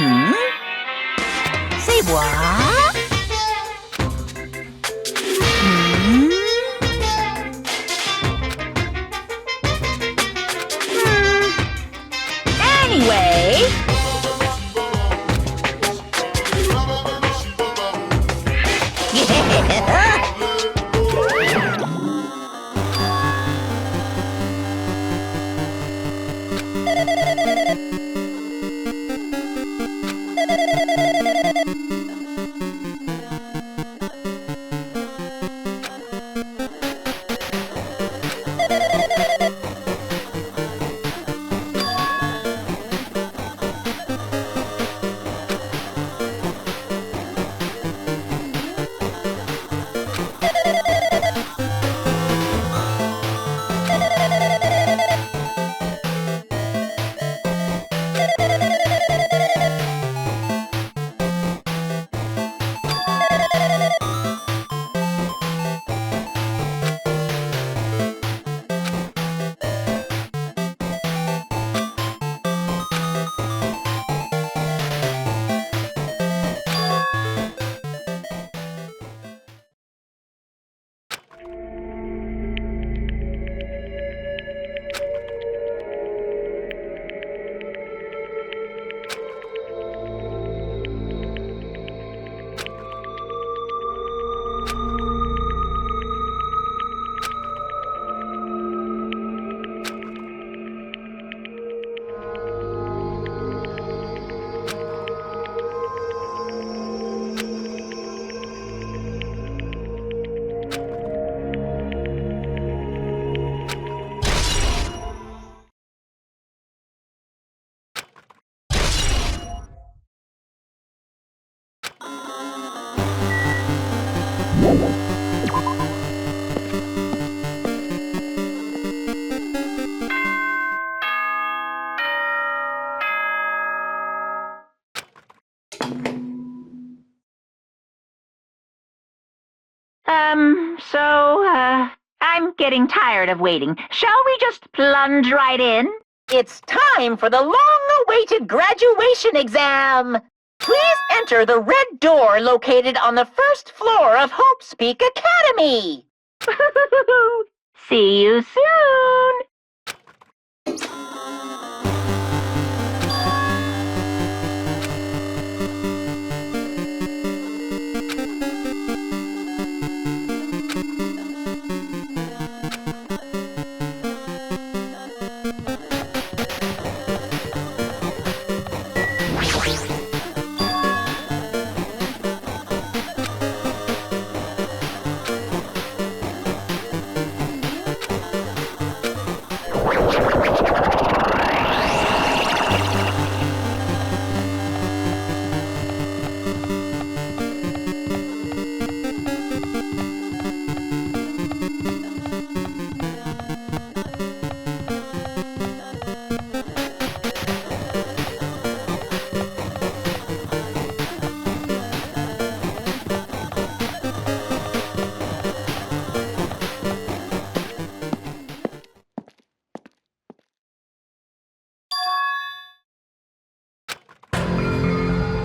Hmm? Say what? Hmm? Anyway... Yeah. I'm getting tired of waiting. Shall we just plunge right in? It's time for the long-awaited graduation exam. Please enter the red door located on the first floor of Hope's Peak Academy. See you soon.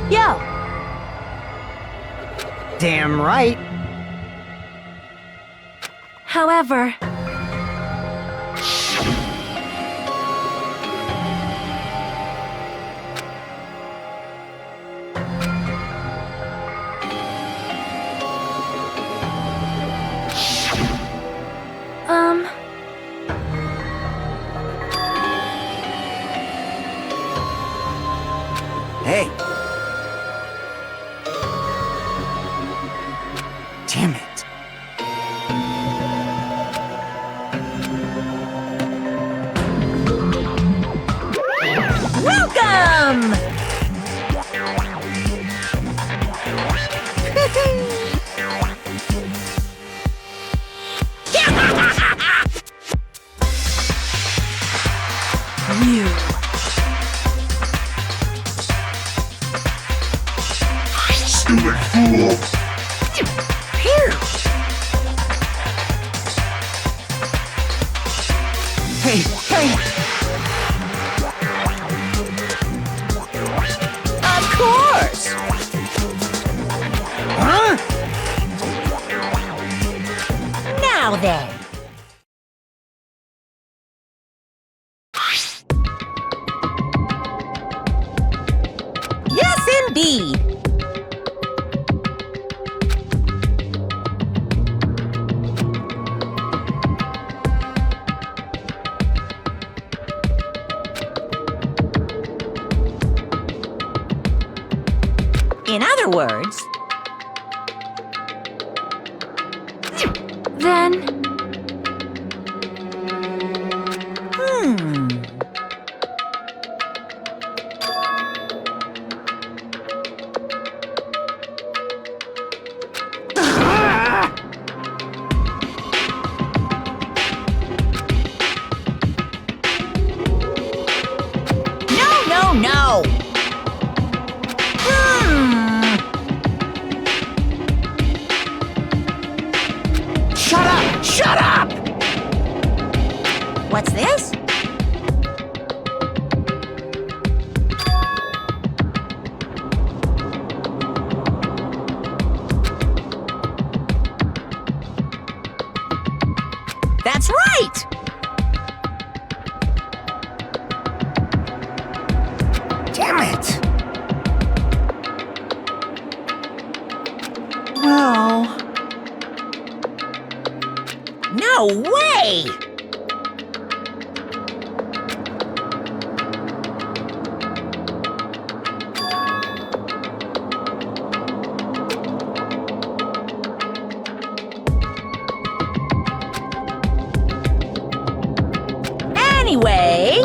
Yo! Damn right. However, Hey. Damn it. welcome! You. Stupid fool! Here. Hey, hey. Of course! Huh? Now then. Yes, indeed. cards. Then... No! Shut up! Shut up! What's this? That's right! Damn it! Well... No way! Anyway...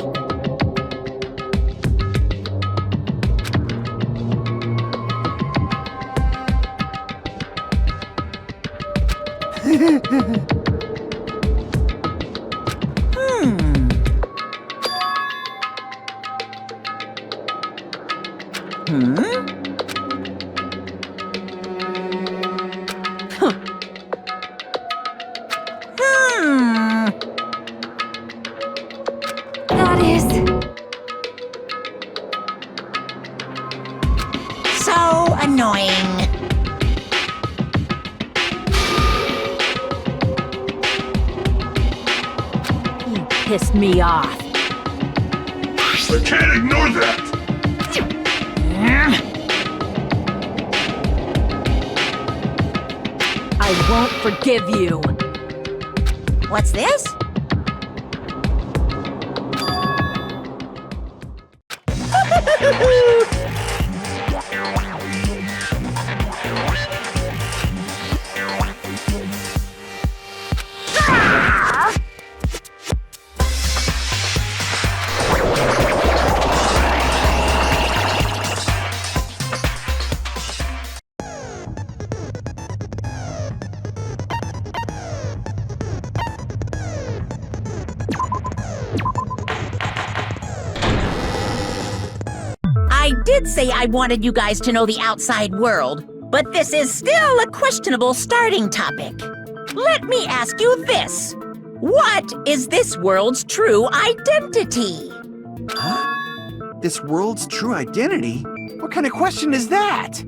That is... so annoying. You pissed me off. I can't ignore that! I won't forgive you. What's this? I did say I wanted you guys to know the outside world, but this is still a questionable starting topic. Let me ask you this. What is this world's true identity? Huh? This world's true identity? What kind of question is that?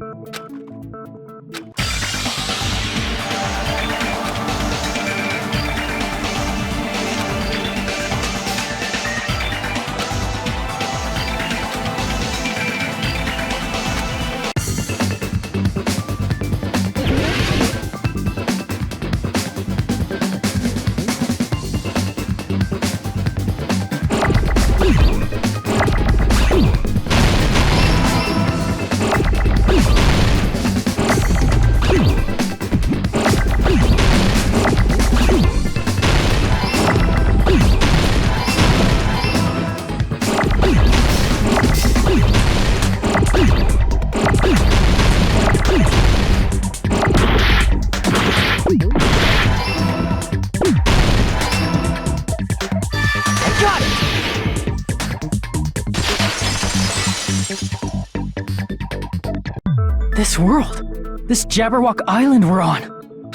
This world, this Jabberwock Island we're on.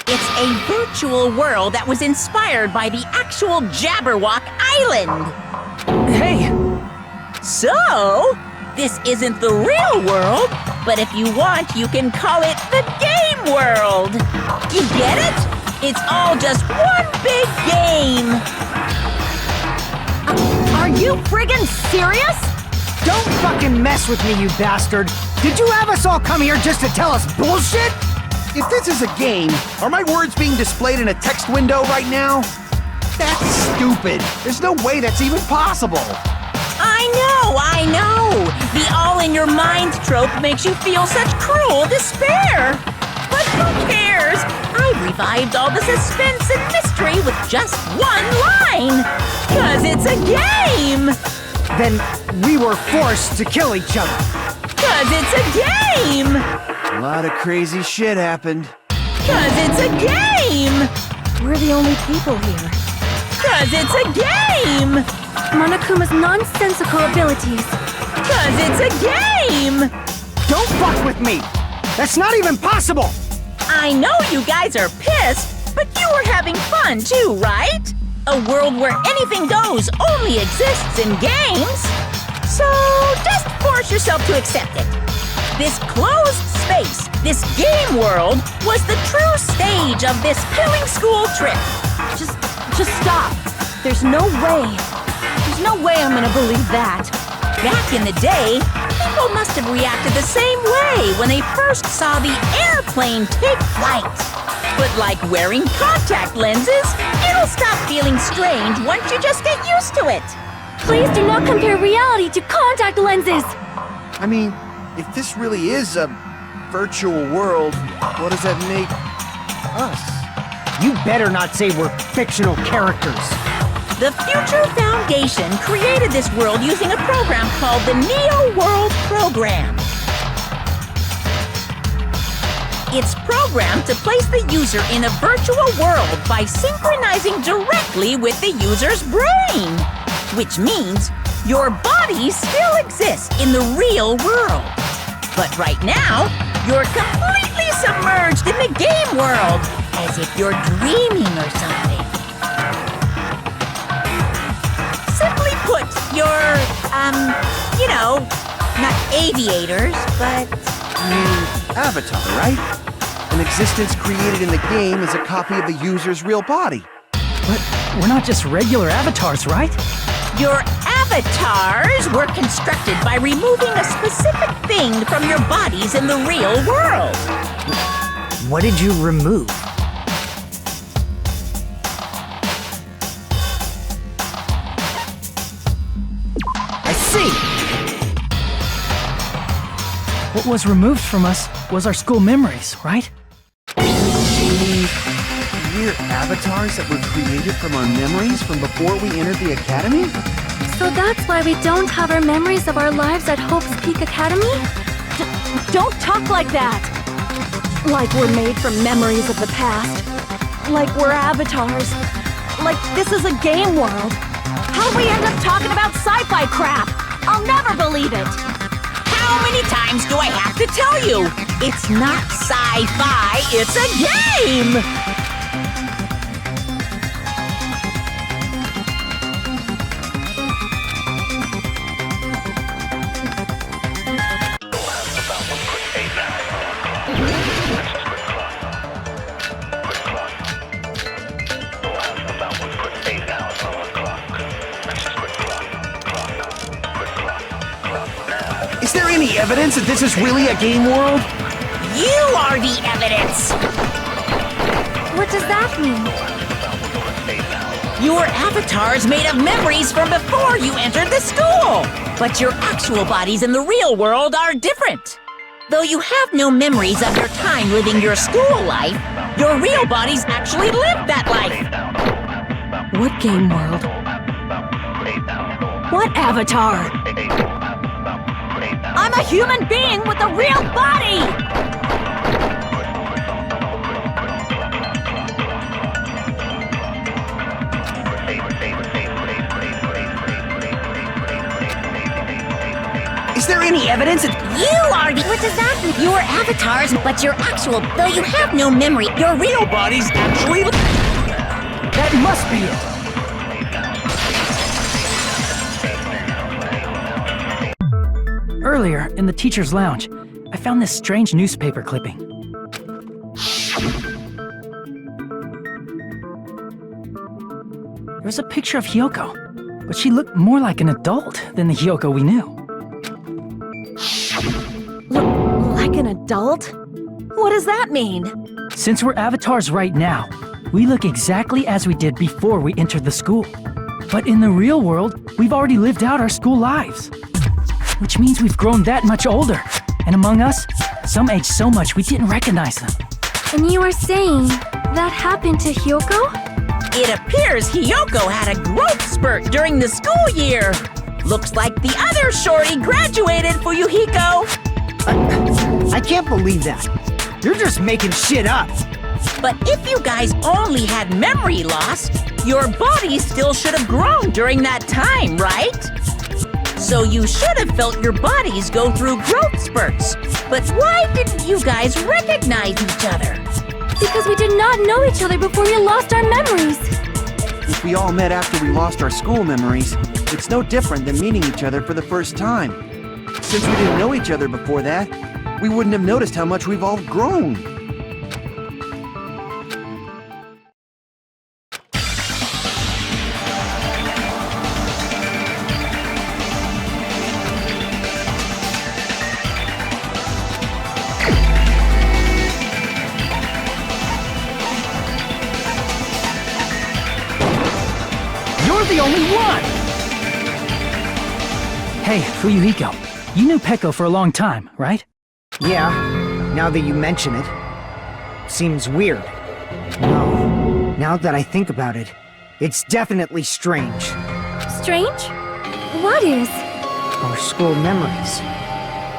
It's a virtual world that was inspired by the actual Jabberwock Island. Hey, So, this isn't the real world, but if you want, you can call it the game world. You get it? It's all just one big game. Are you friggin' serious? Don't fucking mess with me, you bastard! Did you have us all come here just to tell us bullshit? If this is a game, are my words being displayed in a text window right now? That's stupid. There's no way that's even possible. I know! The all-in-your-mind trope makes you feel such cruel despair! But who cares? I've revived all the suspense and mystery with just one line! 'Cause it's a game! Then we were forced to kill each other. 'Cause it's a game! A lot of crazy shit happened. 'Cause it's a game! We're the only people here. 'Cause it's a game! Monokuma's nonsensical abilities. 'Cause it's a game! Don't fuck with me! That's not even possible! I know you guys are pissed, but you were having fun too, right? A world where anything goes only exists in games. So just force yourself to accept it. This closed space, this game world, was the true stage of this killing school trip. Just stop. There's no way. There's no way I'm gonna believe that. Back in the day, people must have reacted the same way when they first saw the airplane take flight. But like wearing contact lenses, it'll stop feeling strange once you just get used to it. Please do not compare reality to contact lenses. I mean, if this really is a virtual world, what does that make us? You better not say we're fictional characters. The Future Foundation created this world using a program called the Neo World Program. It's programmed to place the user in a virtual world by synchronizing directly with the user's brain. Which means your body still exists in the real world. But right now, you're completely submerged in the game world, as if you're dreaming or something. Simply put, you're, not aviators, but... Avatar, right? An existence created in the game is a copy of the user's real body. But we're not just regular avatars, right? Your avatars were constructed by removing a specific thing from your bodies in the real world. What did you remove? I see! What was removed from us was our school memories, right? We're avatars that were created from our memories from before we entered the academy? So that's why we don't have our memories of our lives at Hope's Peak Academy? Don't talk like that! Like we're made from memories of the past. Like we're avatars. Like this is a game world. How'd we end up talking about sci-fi crap? I'll never believe it! How many times do I have to tell you? It's not sci-fi, it's a game! Is there any evidence that this is really a game world? You are the evidence! What does that mean? Your avatar's made of memories from before you entered the school! But your actual bodies in the real world are different. Though you have no memories of your time living your school life, your real bodies actually lived that life. What game world? What avatar? I'm a human being with a real body! Is there any evidence that You are the... What does that mean? Your avatars, but your actual... Though you have no memory, your real bodies actually... That must be it! Earlier, in the teacher's lounge, I found this strange newspaper clipping. There was a picture of Hyoko, but she looked more like an adult than the Hyoko we knew. Like an adult? What does that mean? Since we're avatars right now, we look exactly as we did before we entered the school. But in the real world, we've already lived out our school lives. Which means we've grown that much older. And among us, some age so much we didn't recognize them. And you are saying that happened to Hyoko? It appears Hiyoko had a growth spurt during the school year. Looks like the other shorty graduated for Yuhiko. I can't believe that. You're just making shit up. But if you guys only had memory loss, your body still should have grown during that time, right? So you should have felt your bodies go through growth spurts. But why didn't you guys recognize each other? Because we did not know each other before we lost our memories. If we all met after we lost our school memories, it's no different than meeting each other for the first time. Since we didn't know each other before that, we wouldn't have noticed how much we've all grown. You're the only one! Hey, Fuyuhiko, you knew Peko for a long time, right? Yeah, now that you mention it. Seems weird. No, now that I think about it, it's definitely strange. Strange? What is? Our school memories.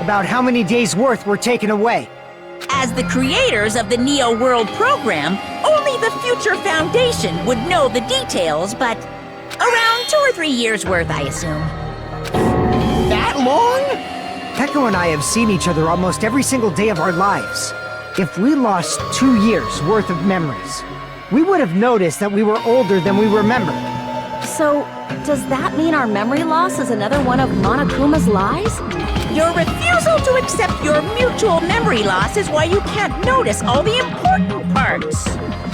About how many days' worth were taken away. As the creators of the Neo World program, only the Future Foundation would know the details, but around 2 or 3 years worth, I assume. That long? Peko and I have seen each other almost every single day of our lives. If we lost 2 years' worth of memories, we would have noticed that we were older than we remember. So, does that mean our memory loss is another one of Monokuma's lies? Your refusal to accept your mutual memory loss is why you can't notice all the important parts.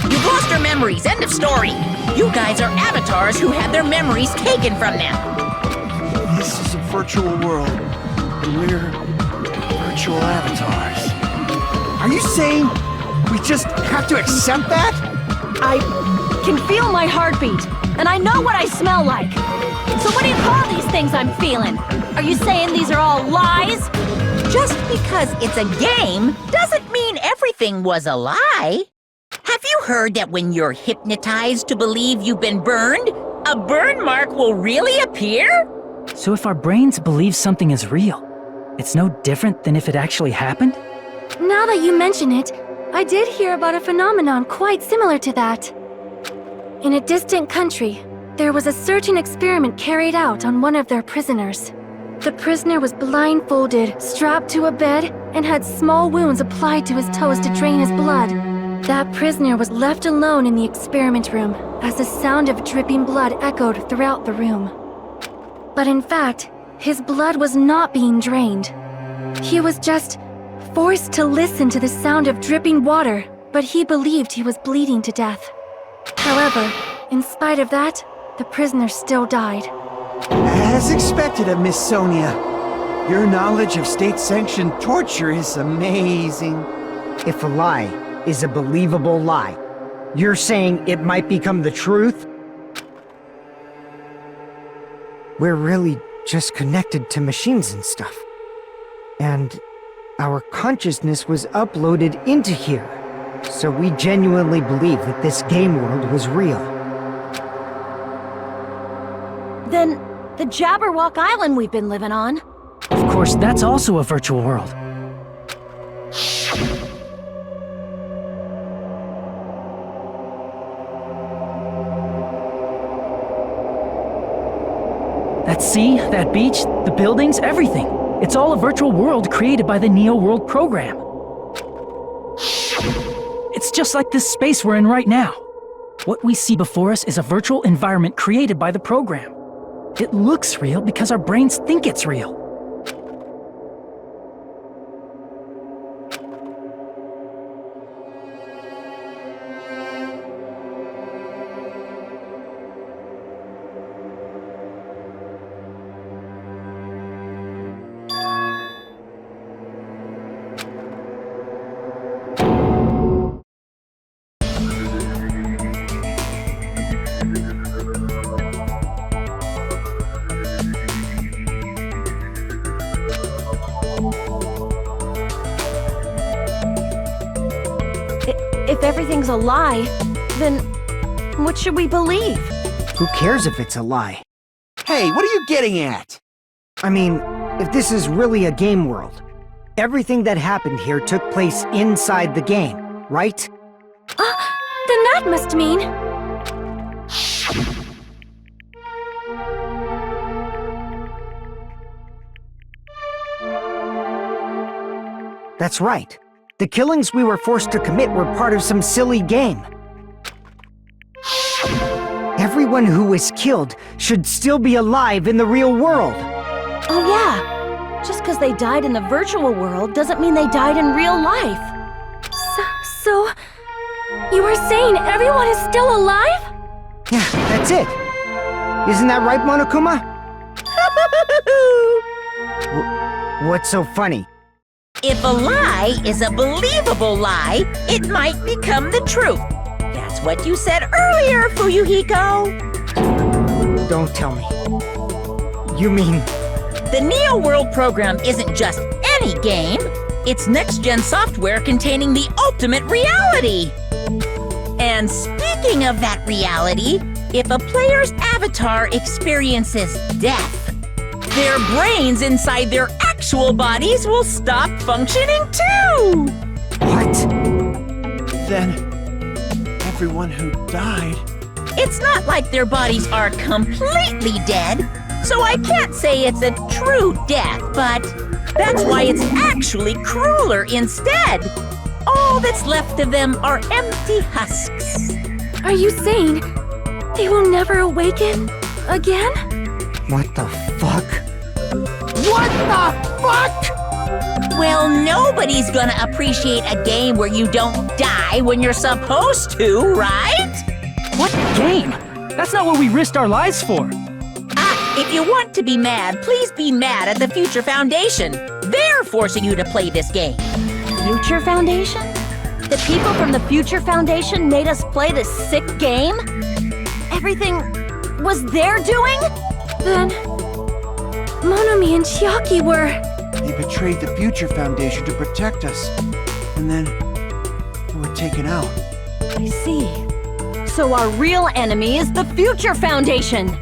You've lost your memories, end of story. You guys are avatars who had their memories taken from them. This is a virtual world, and we're virtual avatars. Are you saying we just have to accept that? I can feel my heartbeat, and I know what I smell like. So what do you call these things I'm feeling? Are you saying these are all lies? Just because it's a game doesn't mean everything was a lie. Have you heard that when you're hypnotized to believe you've been burned, a burn mark will really appear? So if our brains believe something is real, it's no different than if it actually happened? Now that you mention it, I did hear about a phenomenon quite similar to that. In a distant country, there was a certain experiment carried out on one of their prisoners. The prisoner was blindfolded, strapped to a bed, and had small wounds applied to his toes to drain his blood. That prisoner was left alone in the experiment room as the sound of dripping blood echoed throughout the room. But in fact, his blood was not being drained. He was just forced to listen to the sound of dripping water, but he believed he was bleeding to death. However, in spite of that, the prisoner still died. As expected of Miss Sonia, your knowledge of state-sanctioned torture is amazing. If a lie is a believable lie, you're saying it might become the truth? We're really just connected to machines and stuff. And our consciousness was uploaded into here. So we genuinely believe that this game world was real. Then, the Jabberwock Island we've been living on. Of course, that's also a virtual world. That sea, that beach, the buildings, everything. It's all a virtual world created by the Neo World program. It's just like this space we're in right now. What we see before us is a virtual environment created by the program. It looks real because our brains think it's real. everything's a lie, then what should we believe? Who cares if it's a lie? Hey, what are you getting at? I mean, if this is really a game world, everything that happened here took place inside the game, right? Then that must mean... That's right. The killings we were forced to commit were part of some silly game. Everyone who was killed should still be alive in the real world. Oh yeah, just because they died in the virtual world doesn't mean they died in real life. So you are saying everyone is still alive? Yeah, that's it. Isn't that right, Monokuma? What's so funny? If a lie is a believable lie, it might become the truth. That's what you said earlier, Fuyuhiko. Don't tell me. You mean... The Neo World program isn't just any game. It's next-gen software containing the ultimate reality. And speaking of that reality, if a player's avatar experiences death, their brains inside their actual bodies will stop functioning too! What? Then, everyone who died... It's not like their bodies are completely dead, so I can't say it's a true death, but that's why it's actually crueler instead. All that's left of them are empty husks. Are you saying they will never awaken again? What the fuck? What the fuck? Well, nobody's gonna appreciate a game where you don't die when you're supposed to, right? What game? That's not what we risked our lives for. If you want to be mad, please be mad at the Future Foundation. They're forcing you to play this game. Future Foundation? The people from the Future Foundation made us play this sick game? Everything was their doing? Then... Monomi and Chiaki were... They betrayed the Future Foundation to protect us. And then... they were taken out. I see. So our real enemy is the Future Foundation!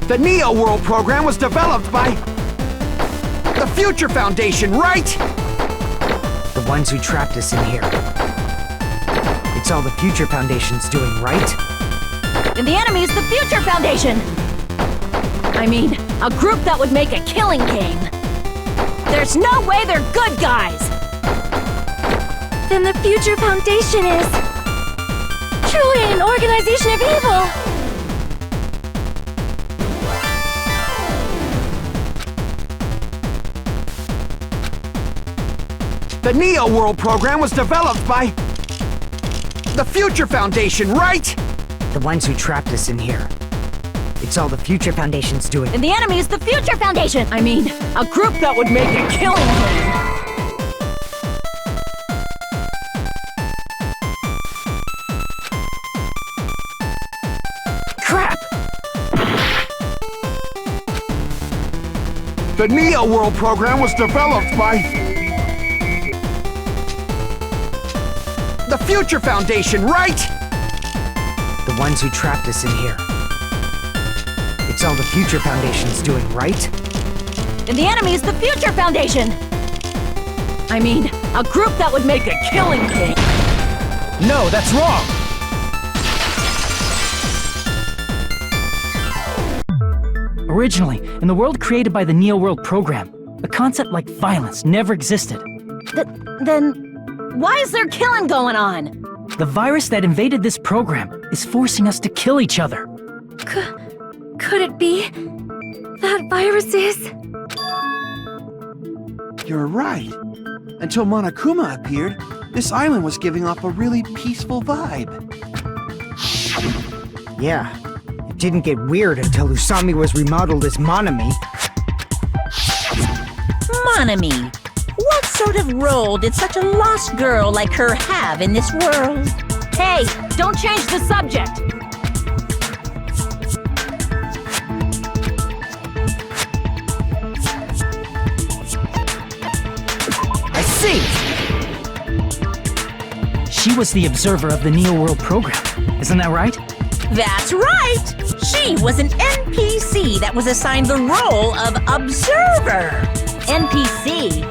The Neo World program was developed by... the Future Foundation, right? The ones who trapped us in here. It's all the Future Foundation's doing, right? And the enemy is the Future Foundation! I mean, a group that would make a killing game. There's no way they're good guys! Then the Future Foundation is... truly an organization of evil! The Neo World program was developed by... the Future Foundation, right? The ones who trapped us in here. It's all the Future Foundation's doing. And the enemy is the Future Foundation! I mean, a group that would make a killing game! Crap! The Neo World program was developed by... the Future Foundation, right? The ones who trapped us in here. It's all the Future Foundation's doing, right? And the enemy is the Future Foundation! I mean, a group that would make a killing game! No, that's wrong! Originally, in the world created by the Neo World program, a concept like violence never existed. Then... why is there killing going on? The virus that invaded this program is forcing us to kill each other. Could it be that virus is... You're right. Until Monokuma appeared, this island was giving off a really peaceful vibe. Yeah. It didn't get weird until Usami was remodeled as Monomi. Monami. What sort of role did such a lost girl like her have in this world? Hey, don't change the subject! I see! She was the observer of the Neo World program. Isn't that right? That's right! She was an NPC that was assigned the role of observer. NPC?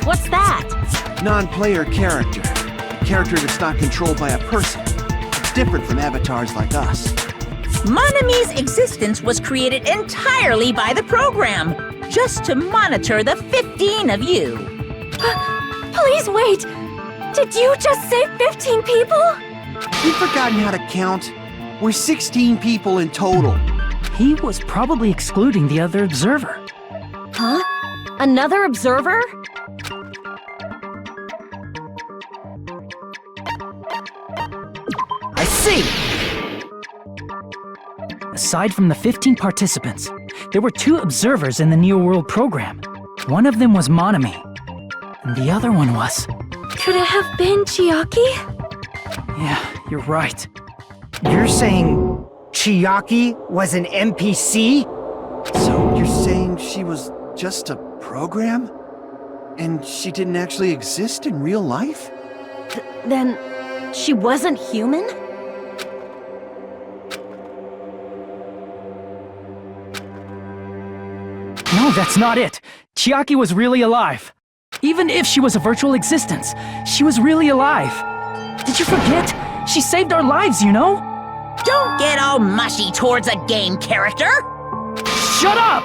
What's that? Non-player character. A character that's not controlled by a person. It's different from avatars like us. Monami's existence was created entirely by the program, just to monitor the 15 of you. Please wait! Did you just say 15 people? You've forgotten how to count? We're 16 people in total. He was probably excluding the other observer. Huh? Another observer? I see! Aside from the 15 participants, there were 2 observers in the Neo World program. One of them was Monami, and the other one was... Could it have been Chiaki? Yeah, you're right. You're saying Chiaki was an NPC? So you're saying she was just a program? And she didn't actually exist in real life? Then she wasn't human? No, that's not it. Chiaki was really alive. Even if she was a virtual existence, she was really alive. Did you forget? She saved our lives, you know? Don't get all mushy towards a game character! Shut up!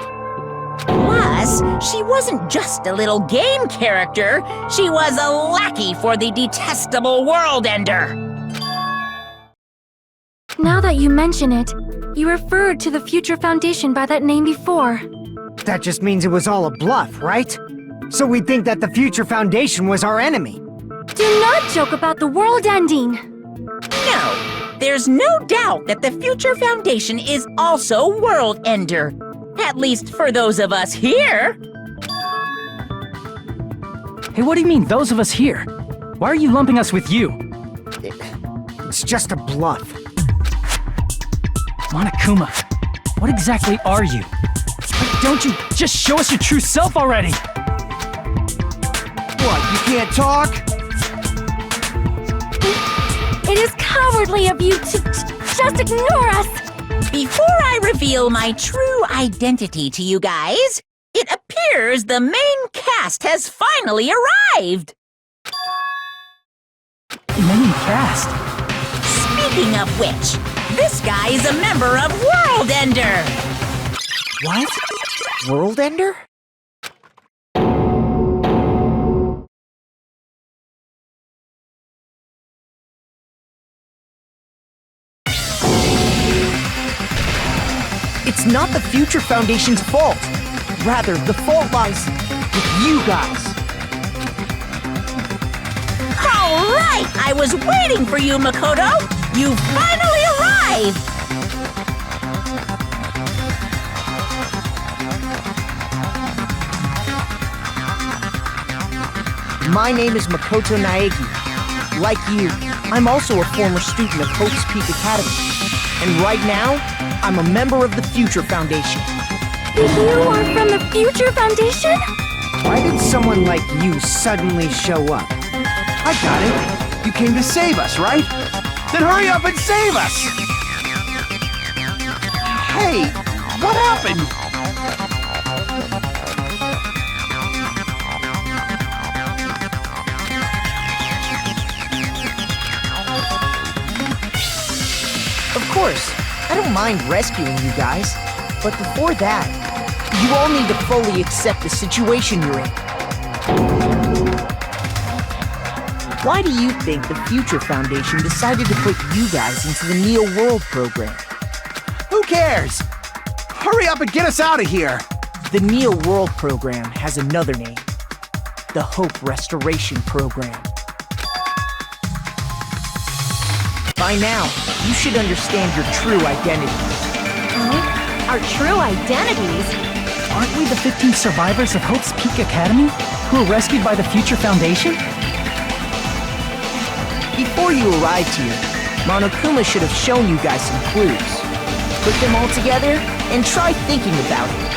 Plus, she wasn't just a little game character, she was a lackey for the detestable World Ender. Now that you mention it, you referred to the Future Foundation by that name before. That just means it was all a bluff, right? So we think that the Future Foundation was our enemy. Do not joke about the world ending! No, there's no doubt that the Future Foundation is also World Ender. At least for those of us here. Hey, what do you mean, those of us here? Why are you lumping us with you? It's just a bluff. Monokuma, what exactly are you? Why don't you just show us your true self already? What, you can't talk? It is cowardly of you to just ignore us! Before I reveal my true identity to you guys, it appears the main cast has finally arrived! Main cast? Speaking of which, this guy is a member of World Ender! What? World Ender? It's not the Future Foundation's fault. Rather, the fault lies with you guys. All right! I was waiting for you, Makoto! You finally arrived! My name is Makoto Naegi. Like you, I'm also a former student of Hope's Peak Academy. And right now, I'm a member of the Future Foundation. You are from the Future Foundation? Why did someone like you suddenly show up? I got it. You came to save us, right? Then hurry up and save us! Hey, what happened? Of course, I don't mind rescuing you guys. But before that, you all need to fully accept the situation you're in. Why do you think the Future Foundation decided to put you guys into the Neo World program? Who cares? Hurry up and get us out of here! The Neo World program has another name. The Hope Restoration Program. By now, you should understand your true identity. Huh? Our true identities? Aren't we the 15 survivors of Hope's Peak Academy who were rescued by the Future Foundation? Before you arrived here, Monokuma should have shown you guys some clues. Put them all together and try thinking about it.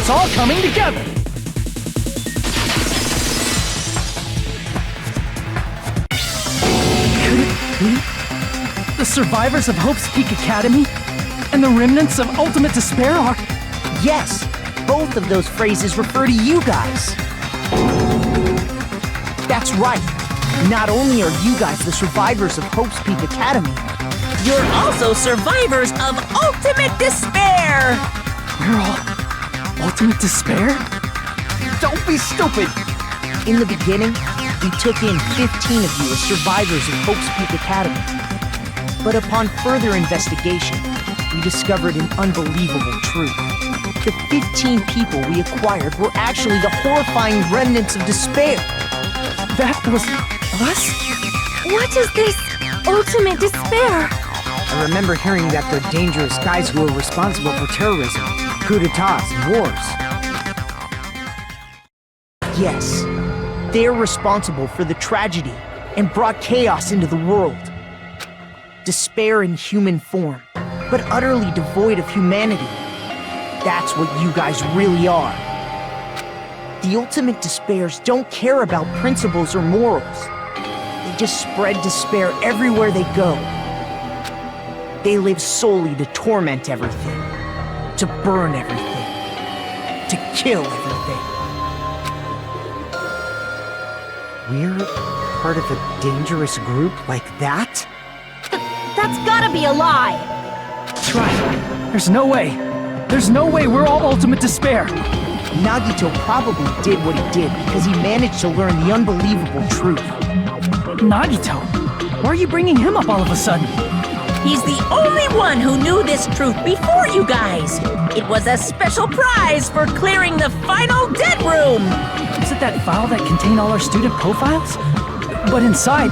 It's all coming together! Could it be? The survivors of Hope's Peak Academy and the remnants of Ultimate Despair are... Yes, both of those phrases refer to you guys. That's right. Not only are you guys the survivors of Hope's Peak Academy, You're also survivors of Ultimate Despair! We're all... Ultimate Despair? Don't be stupid! in the beginning, we took in 15 of you as survivors of Hope's Peak Academy. But upon further investigation, we discovered an unbelievable truth. The 15 people we acquired were actually the horrifying remnants of despair. That was us? What is this ultimate despair? I remember hearing that they're dangerous guys who are responsible for terrorism, coups d'etats, and wars. Yes, they're responsible for the tragedy and brought chaos into the world. Despair in human form, but utterly devoid of humanity. That's what you guys really are. The ultimate despairs don't care about principles or morals. They just spread despair everywhere they go. They live solely to torment everything, to burn everything, to kill everything. We're part of a dangerous group like that? That's gotta be a lie! That's right. There's no way. There's no way we're all Ultimate Despair. Nagito probably did what he did because he managed to learn the unbelievable truth. Nagito? Why are you bringing him up all of a sudden? He's the only one who knew this truth before you guys. It was a special prize for clearing the final dead room. Is it that file that contained all our student profiles? But inside...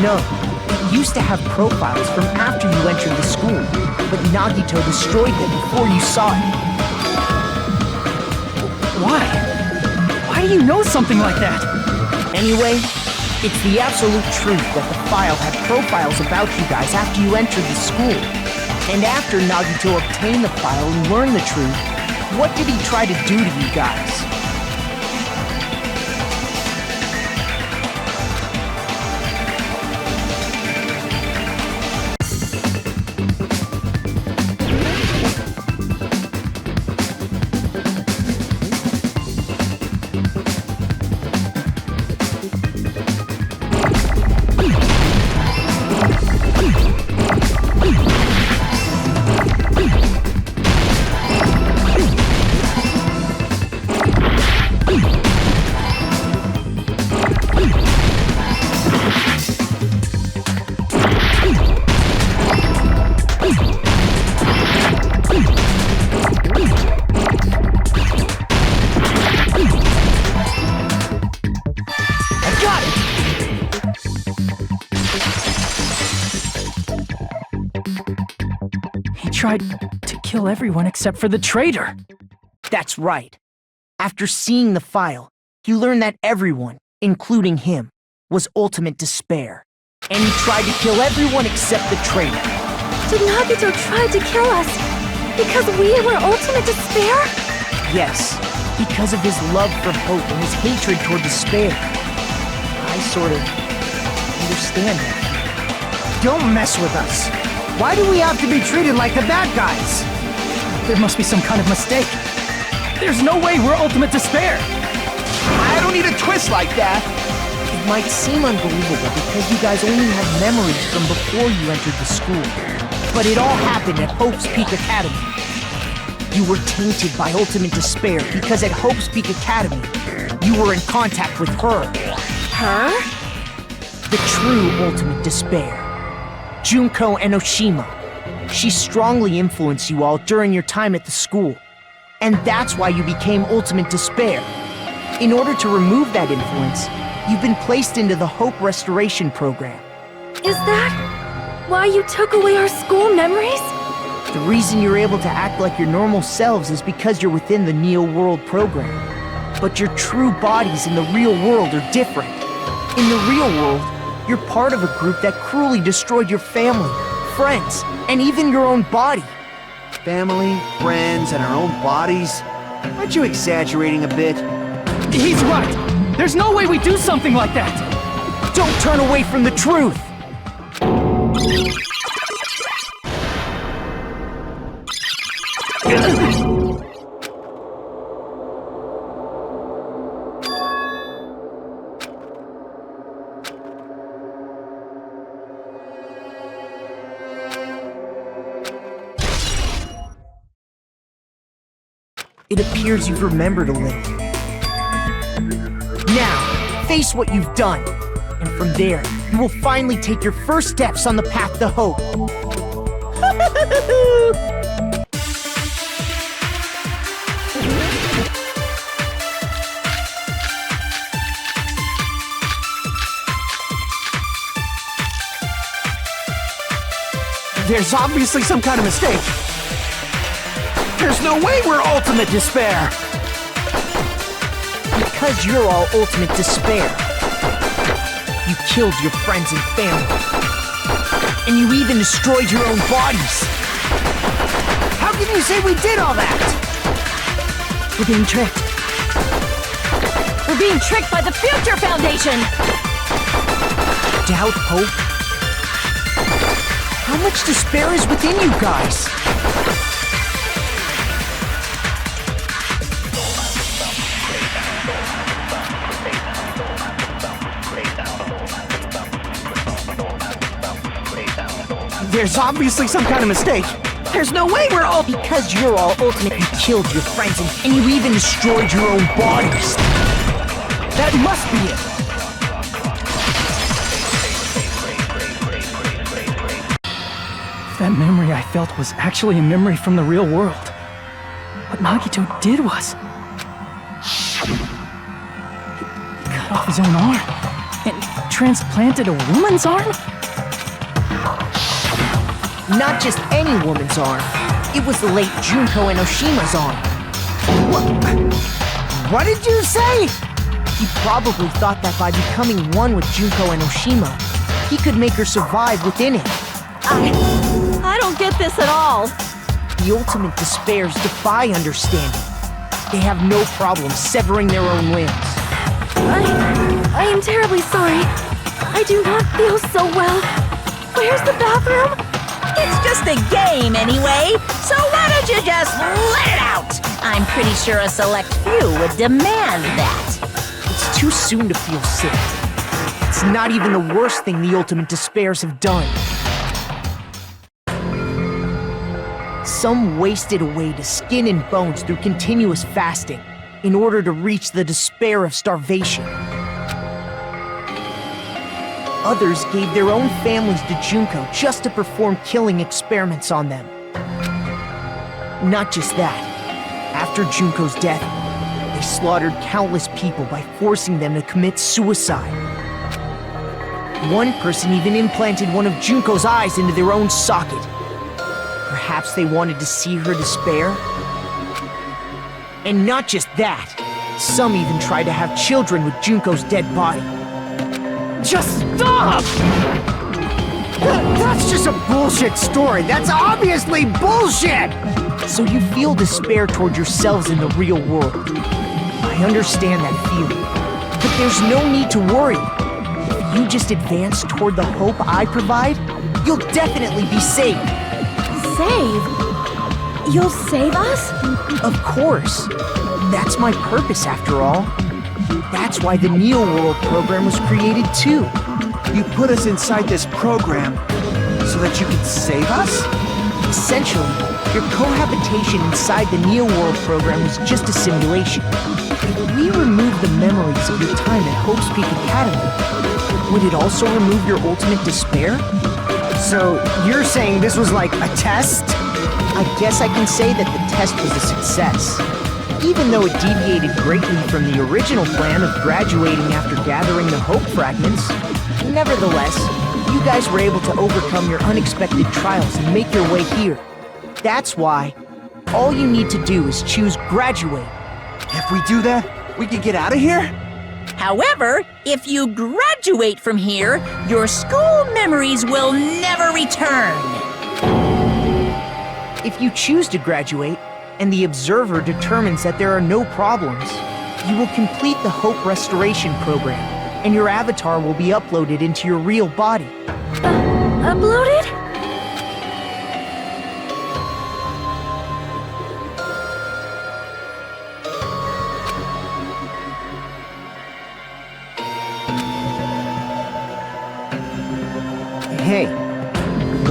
No, it used to have profiles from after you entered the school, but Nagito destroyed them before you saw it. Why? Why do you know something like that? Anyway, it's the absolute truth that the file had profiles about you guys after you entered the school. And after Nagito obtained the file and learned the truth, what did he try to do to you guys? Tried to kill everyone except for the traitor. That's right. After seeing the file, he learned that everyone, including him, was ultimate despair. And he tried to kill everyone except the traitor. Did Nagito try to kill us because we were ultimate despair? Yes, because of his love for hope and his hatred toward despair. I sort of understand that. Don't mess with us. Why do we have to be treated like the bad guys? There must be some kind of mistake. There's no way we're ultimate despair. I don't need a twist like that. It might seem unbelievable because you guys only have memories from before you entered the school. But it all happened at Hope's Peak Academy. You were tainted by ultimate despair because at Hope's Peak Academy, you were in contact with her. Her? The true ultimate despair. Junko Enoshima. She strongly influenced you all during your time at the school. And that's why you became ultimate despair. In order to remove that influence, you've been placed into the Hope Restoration Program. Is that why you took away our school memories? The reason you're able to act like your normal selves is because you're within the Neo World program. But your true bodies in the real world are different. In the real world, you're part of a group that cruelly destroyed your family, friends, and even your own body. Family, friends, and our own bodies? Aren't you exaggerating a bit? He's right. There's no way we do something like that. Don't turn away from the truth. It appears you've remembered a little. Now, face what you've done. And from there, you will finally take your first steps on the path to hope. There's obviously some kind of mistake. There's no way we're ultimate despair. Because you're all ultimate despair. You killed your friends and family. And you even destroyed your own bodies. How can you say we did all that? We're being tricked. We're being tricked by the Future Foundation! Doubt, hope? How much despair is within you guys? There's obviously some kind of mistake. There's no way we're all... Because you're all ultimate, you killed your friends and you even destroyed your own bodies. That must be it. That memory I felt was actually a memory from the real world. What Nagito did was... he cut off his own arm and transplanted a woman's arm? Not just any woman's arm. It was the late Junko Enoshima's arm. What did you say? He probably thought that by becoming one with Junko and Oshima, he could make her survive within it. I don't get this at all. The ultimate despairs defy understanding. They have no problem severing their own limbs. I am terribly sorry. I do not feel so well. Where's the bathroom? It's just a game anyway, so why don't you just let it out? I'm pretty sure a select few would demand that. It's too soon to feel sick. It's not even the worst thing the ultimate despairs have done. Some wasted away to skin and bones through continuous fasting in order to reach the despair of starvation. Others gave their own families to Junko just to perform killing experiments on them. Not just that. After Junko's death, they slaughtered countless people by forcing them to commit suicide. One person even implanted one of Junko's eyes into their own socket. Perhaps they wanted to see her despair? And not just that. Some even tried to have children with Junko's dead body. Just stop! That's just a bullshit story. That's obviously bullshit! So you feel despair toward yourselves in the real world. I understand that feeling. But there's no need to worry. If you just advance toward the hope I provide, you'll definitely be saved. Save? You'll save us? Of course. That's my purpose, after all. That's why the Neo World program was created, too. You put us inside this program so that you can save us? Essentially, your cohabitation inside the Neo World program was just a simulation. If we remove the memories of your time at Hope's Peak Academy, would it also remove your ultimate despair? So, you're saying this was like a test? I guess I can say that the test was a success. Even though it deviated greatly from the original plan of graduating after gathering the Hope fragments, nevertheless, you guys were able to overcome your unexpected trials and make your way here. That's why all you need to do is choose graduate. If we do that, we can get out of here? However, if you graduate from here, your school memories will never return. If you choose to graduate, and the observer determines that there are no problems, you will complete the Hope Restoration Program, and your avatar will be uploaded into your real body. Uploaded? Hey,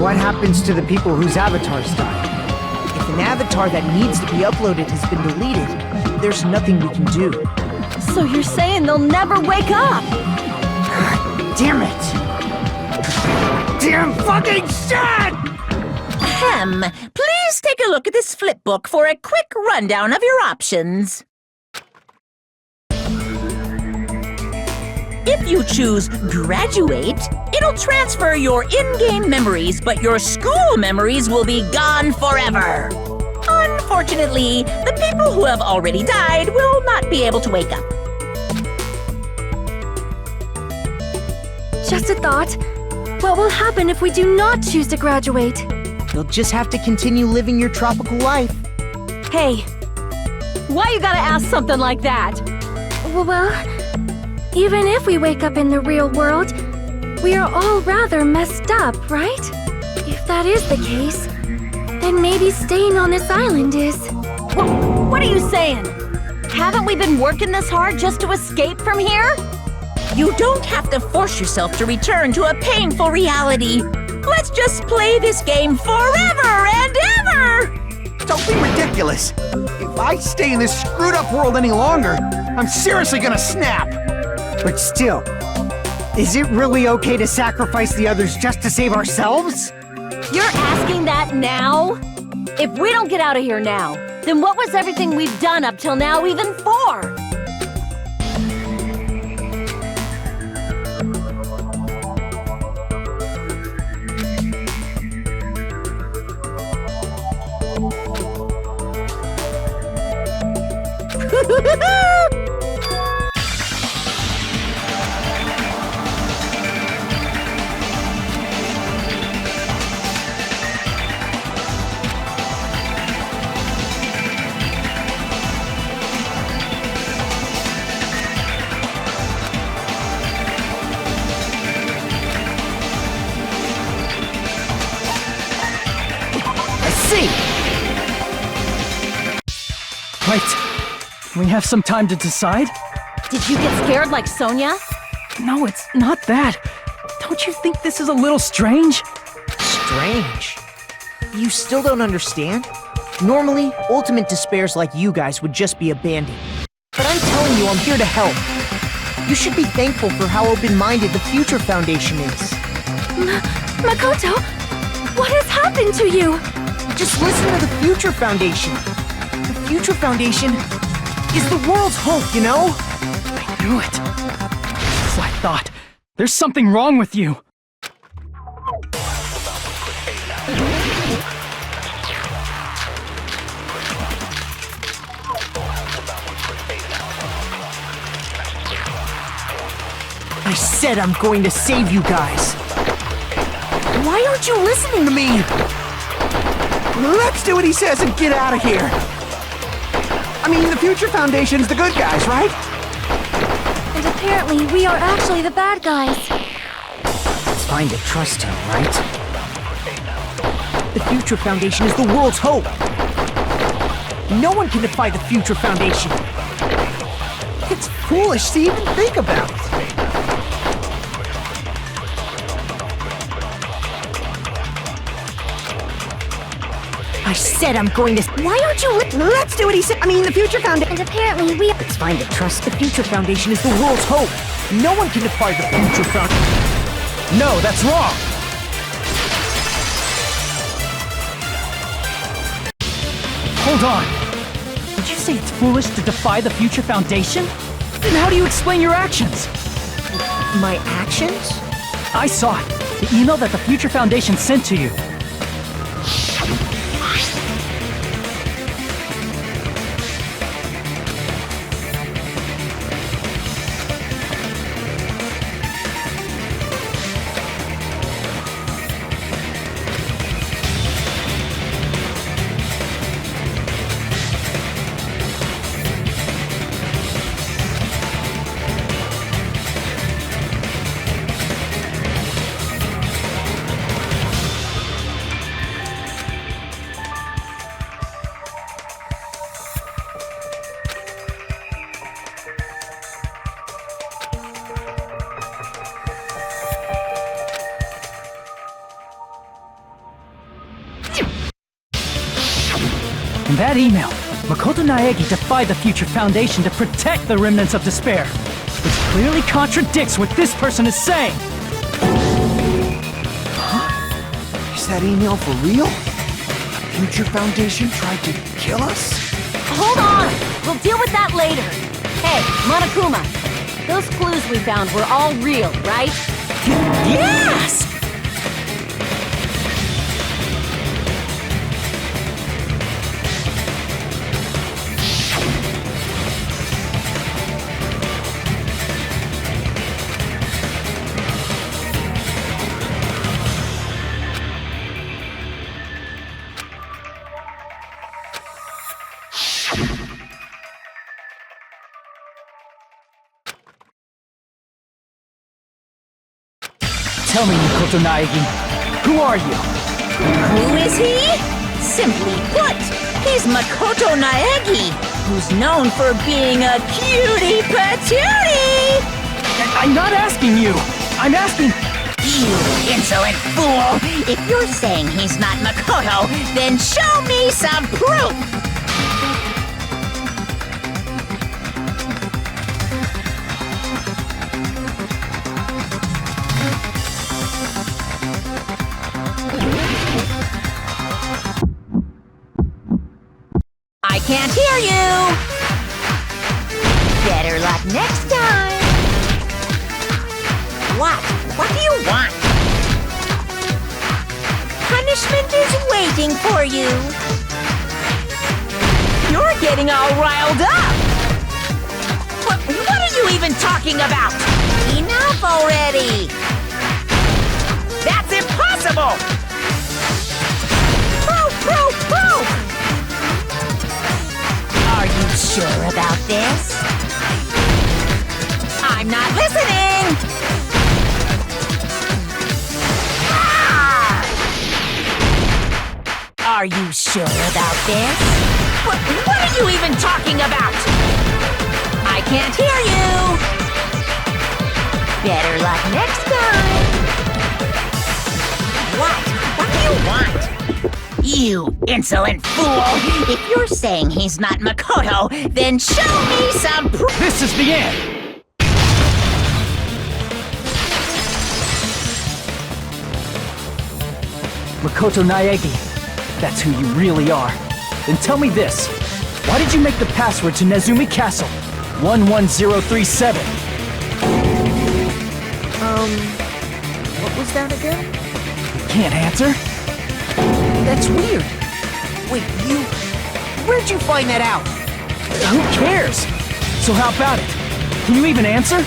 what happens to the people whose avatars die? If an avatar that needs to be uploaded has been deleted, there's nothing we can do. So you're saying they'll never wake up? Damn it! Damn fucking shit! Ahem. Please take a look at this flipbook for a quick rundown of your options. If you choose graduate, it'll transfer your in-game memories, but your school memories will be gone forever. Unfortunately, the people who have already died will not be able to wake up. Just a thought. What will happen if we do not choose to graduate? You'll just have to continue living your tropical life. Hey, why you gotta ask something like that? Well, even if we wake up in the real world, we are all rather messed up, right? If that is the case, then maybe staying on this island is... What are you saying? Haven't we been working this hard just to escape from here? You don't have to force yourself to return to a painful reality. Let's just play this game forever and ever! Don't be ridiculous. If I stay in this screwed up world any longer, I'm seriously gonna snap. But still, is it really okay to sacrifice the others just to save ourselves? You're asking that now? If we don't get out of here now, then what was everything we've done up till now even for? We have some time to decide? Did you get scared like Sonia? No, it's not that. Don't you think this is a little strange? Strange. You still don't understand? Normally, ultimate despairs like you guys would just be abandoned. But I'm telling you, I'm here to help. You should be thankful for how open-minded the Future Foundation is. Makoto, what has happened to you? Just listen to the Future Foundation. The Future Foundation is the world's hope, you know? I knew it. As I thought. There's something wrong with you. I said I'm going to save you guys. Why aren't you listening to me? Let's do what he says and get out of here. I mean, the Future Foundation's the good guys, right? And apparently, we are actually the bad guys. It's fine to trust him, right? The Future Foundation is the world's hope. No one can defy the Future Foundation. It's foolish to even think about. I said I'm going to... Why aren't you Let's do what he said. I mean, the Future Foundation... And apparently, we... It's fine to trust The Future Foundation is the world's hope. No one can defy the Future Foundation. No, that's wrong. Hold on. Did you say it's foolish to defy the Future Foundation? Then how do you explain your actions? My actions? I saw it. The email that the Future Foundation sent to you. In that email, Makoto Naegi defied the Future Foundation to protect the remnants of despair, which clearly contradicts what this person is saying. Is that email for real? The Future Foundation tried to kill us? Hold on! We'll deal with that later. Hey, Monokuma, those clues we found were all real, right? Yes! Tell me, Makoto Naegi, who are you? Who is he? Simply put, he's Makoto Naegi, who's known for being a cutie patootie! I'm not asking you. I'm asking... You insolent fool! If you're saying he's not Makoto, then show me some proof! I can't hear you! Better luck next time! What? What do you want? Punishment is waiting for you! You're getting all riled up! What are you even talking about? Enough already! That's impossible! Proof, proof, proof! Are you sure about this? I'm not listening! Ah! Are you sure about this? What are you even talking about? can't hear you. Better luck next time. What do you want? You insolent fool! If you're saying he's not Makoto, then show me some proof! This is the end! Makoto Naegi, that's who you really are. Then tell me this. Why did you make the password to Nezumi Castle? 11037. What was that again? Can't answer? That's weird. Wait, where'd you find that out? Who cares? So how about it? Can you even answer?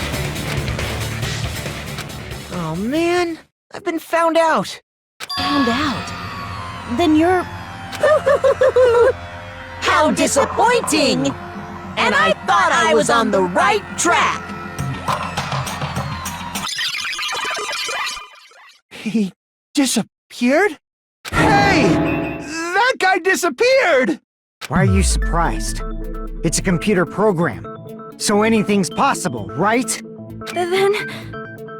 Oh man, I've been found out. Found out? Then you're... How disappointing! And I thought I was on the right track! He disappeared? Hey! That guy disappeared! Why are you surprised? It's a computer program, so anything's possible, right? Then,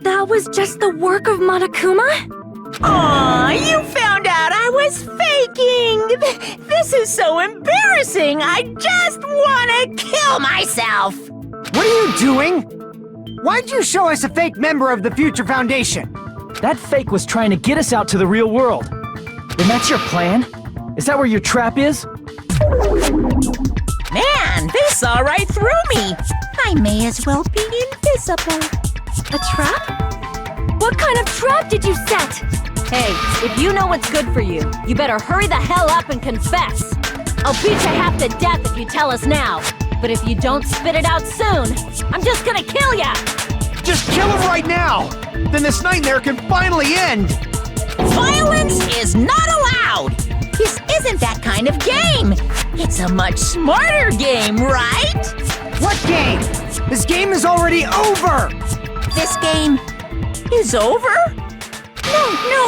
that was just the work of Monokuma? Aw, you found out I was faking! This is so embarrassing! I just wanna kill myself! What are you doing? Why'd you show us a fake member of the Future Foundation? That fake was trying to get us out to the real world. Then that's your plan? Is that where your trap is? Man, they saw right through me! I may as well be invisible. A trap? What kind of trap did you set? Hey, if you know what's good for you, you better hurry the hell up and confess. I'll beat you half to death if you tell us now. But if you don't spit it out soon, I'm just gonna kill ya! Just kill him right now! Then this nightmare can finally end! Violence is not allowed! This isn't that kind of game! It's a much smarter game, right? What game? This game is already over! This game is over?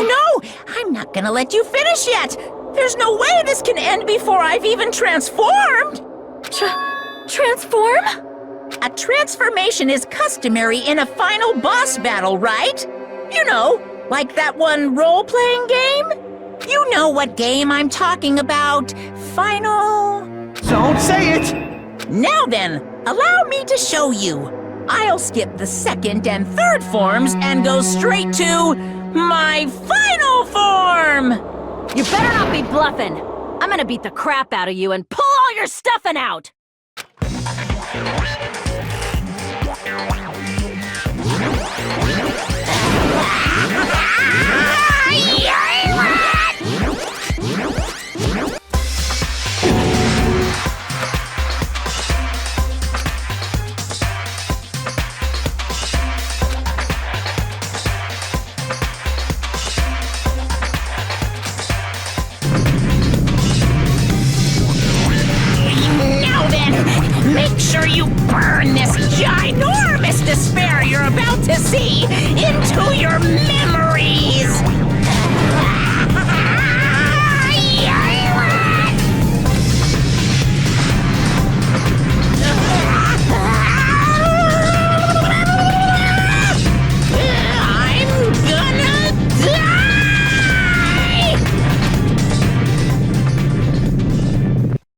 No! I'm not gonna let you finish yet! There's no way this can end before I've even transformed! Transform? A transformation is customary in a final boss battle, right? You know, like that one role-playing game? You know what game I'm talking about. Final... Don't say it! Now then, allow me to show you. I'll skip the second and third forms and go straight to my final form! You better not be bluffing. I'm gonna beat the crap out of you and pull all your stuffing out! Now then, make sure you burn this ginormous despair you're about to see into